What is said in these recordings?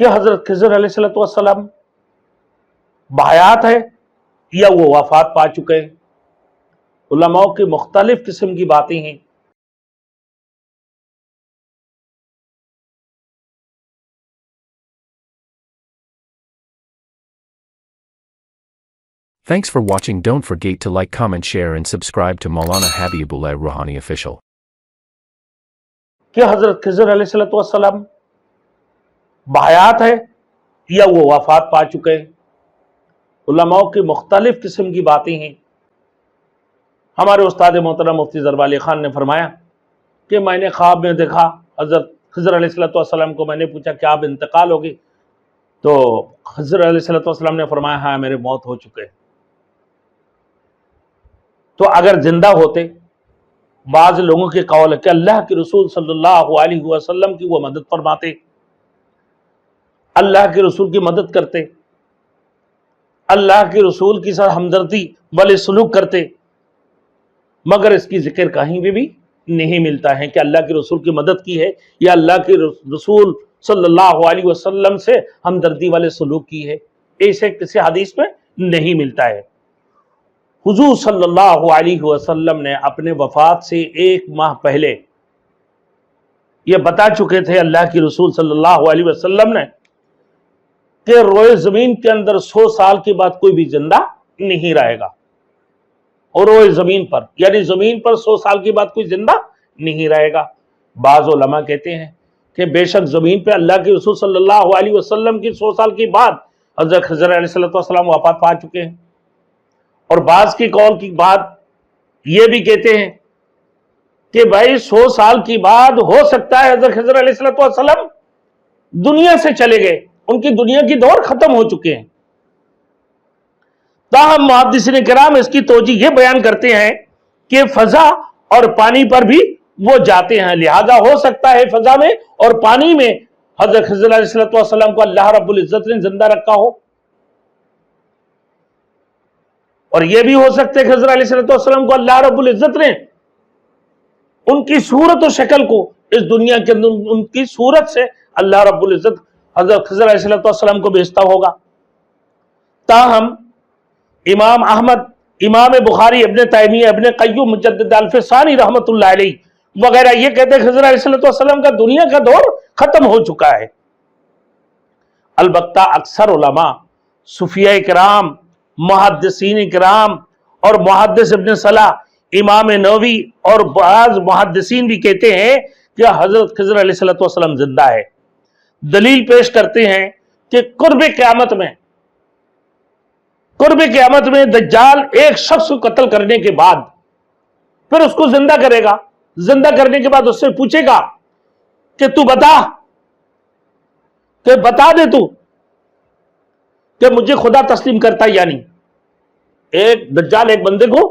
کہ حضرت خضر علیہ السلام بحیات ہے یا وہ وفات پا چکے ہیں؟ علماء کی مختلف قسم کی باتیں ہیں۔ Thanks for watching. Don't forget to like, comment, share and subscribe to Maulana Habibullah Rouhani Official. کہ حضرت خضر علیہ السلام بحیات ہے یا وہ وفات پا چکے ہیں؟ علماء کی مختلف قسم کی باتیں ہیں۔ ہمارے استاد محترم مفتی ظرف علی خان نے فرمایا کہ میں نے خواب میں دیکھا حضرت خضر علیہ السلام کو۔ میں نے پوچھا کہ آپ انتقال ہوگی؟ تو خضر علیہ السلام نے فرمایا ہاں میرے موت ہو چکے۔ تو اگر زندہ ہوتے، بعض لوگوں کے قول ہے کہ اللہ کے رسول صلی اللہ علیہ وسلم کی وہ مدد فرماتے، اللہ کے رسول کی مدد کرتے، اللہ کے رسول کے ساتھ ہمدردی والے سلوک کرتے، مگر اس کی ذکر کہیں بھی نہیں ملتا ہے کہ اللہ کے رسول کی مدد کی ہے یا اللہ کے رسول صلی اللہ علیہ وسلم سے ہمدردی والے سلوک کی ہے۔ ایسے کسی حدیث میں نہیں ملتا ہے۔ حضور صلی اللہ علیہ وسلم نے اپنے وفات سے 1 ماہ پہلے یہ بتا چکے تھے اللہ کے رسول صلی اللہ علیہ وسلم نے کہ روئے زمین کے اندر 100 سال کے بعد کوئی بھی زندہ نہیں رہے گا، اور روئے زمین پر یعنی زمین پر 100 سال کے بعد کوئی زندہ نہیں رہے گا۔ بعض علماء کہتے ہیں کہ بے شک زمین پہ اللہ کے رسول صلی اللہ علیہ وسلم کی 100 سال کے بعد حضرت خضر علیہ السلام وفات پا چکے ہیں، اور بعض کی قول کی بات یہ بھی کہتے ہیں کہ بھائی 100 سال کی بعد ہو سکتا ہے حضرت خضر علیہ السلام دنیا سے چلے گئے، ان کی دنیا کی دور ختم ہو چکے ہیں۔ تاہم محدثین کرام اس کی توجیہ یہ بیان کرتے ہیں کہ فضا اور پانی پر بھی وہ جاتے ہیں، لہذا ہو سکتا ہے فضا میں اور پانی میں حضرت خضر علیہ السلام کو اللہ رب العزت نے زندہ رکھا ہو، اور یہ بھی ہو سکتا ہے کہ خضر علیہ السلام کو اللہ رب العزت نے ان کی صورت و شکل کو اس دنیا کے اندر ان کی صورت سے اللہ رب العزت حضرت خضر علیہ السلام کو بھیجتا ہوگا۔ تاہم امام احمد، امام بخاری، ابن تیمیہ، ابن قیم مجدد الفسانی رحمت اللہ علیہ وغیرہ یہ کہتے ہیں خضر علیہ السلام کا دنیا کا دور ختم ہو چکا ہے۔ البتہ اکثر علماء، صوفیاء کرام، محدثین کرام اور محدث ابن صلاح، امام نووی اور بعض محدثین بھی کہتے ہیں کہ حضرت خضر علیہ السلام زندہ ہے۔ دلیل پیش کرتے ہیں کہ قرب قیامت میں دجال ایک شخص کو قتل کرنے کے بعد پھر اس کو زندہ کرے گا، زندہ کرنے کے بعد اس سے پوچھے گا کہ تو بتا دے تو کہ مجھے خدا تسلیم کرتا یا نہیں۔ ایک دجال ایک بندے کو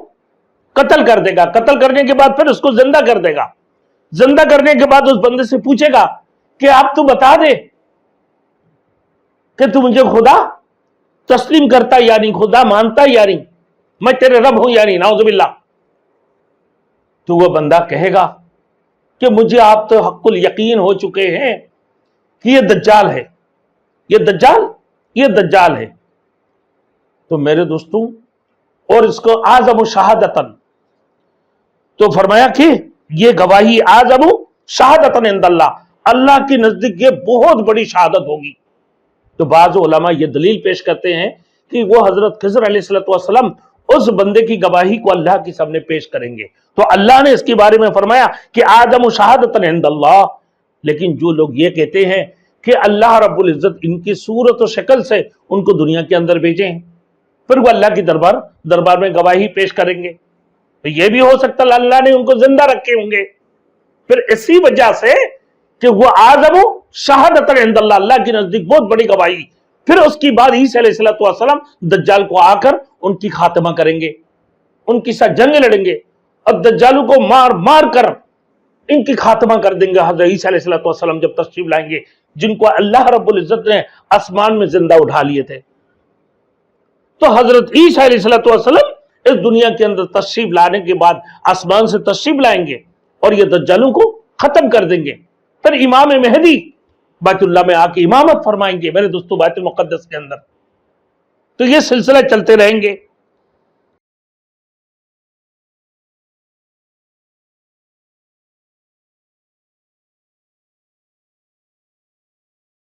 قتل کر دے گا، قتل کرنے کے بعد پھر اس کو زندہ کر دے گا، زندہ کرنے کے بعد اس بندے سے پوچھے گا کہ اب تو بتا دے کہ تو مجھے خدا تسلیم کرتا یا نہیں، خدا مانتا یا نہیں، میں تیرے رب ہوں یا نہیں، نعوذ باللہ۔ تو وہ بندہ کہے گا کہ مجھے آپ تو حق الیقین ہو چکے ہیں کہ یہ دجال ہے، یہ دجال ہے۔ تو میرے دوستوں، اور اس کو اعظم شہادتن، تو فرمایا کہ یہ گواہی اعظم شہادتن عند اللہ کے نزدیک یہ بہت بڑی شہادت ہوگی۔ تو بعض علماء یہ دلیل پیش کرتے ہیں کہ وہ حضرت خضر علیہ السلام اس بندے کی گواہی کو اللہ کے سامنے پیش کریں گے، تو اللہ نے اس کے بارے میں فرمایا کہ اعظم شہادتن عند اللہ۔ لیکن جو لوگ یہ کہتے ہیں کہ اللہ رب العزت ان کی صورت و شکل سے ان کو دنیا کے اندر بھیجے ہیں، پھر وہ اللہ کی دربار میں گواہی پیش کریں گے، تو یہ بھی ہو سکتا ہے اللہ نے ان کو زندہ رکھے ہوں گے۔ پھر اسی وجہ سے کہ وہ اعظم شہادت عند اللہ، اللہ کے نزدیک بہت بڑی گواہی، پھر اس کی بعد عیسیٰ علیہ السلام دجال کو آ کر ان کی خاتمہ کریں گے، ان کی ساتھ جنگ لڑیں گے اور دجالوں کو مار کر ان کی خاتمہ کر دیں گے۔ حضرت عیسیٰ علیہ السلام جب تشریف لائیں گے، جن کو اللہ رب العزت نے آسمان میں زندہ اٹھا لیے تھے، تو حضرت عیسیٰ علیہ السلام اس دنیا کے اندر تشریف لانے کے بعد آسمان سے تشریف لائیں گے اور یہ دجالوں کو ختم کر دیں گے۔ پھر امام مہدی بیت اللہ میں آ کے امامت فرمائیں گے میرے دوستو بیت المقدس کے اندر. تو یہ سلسلہ چلتے رہیں گے.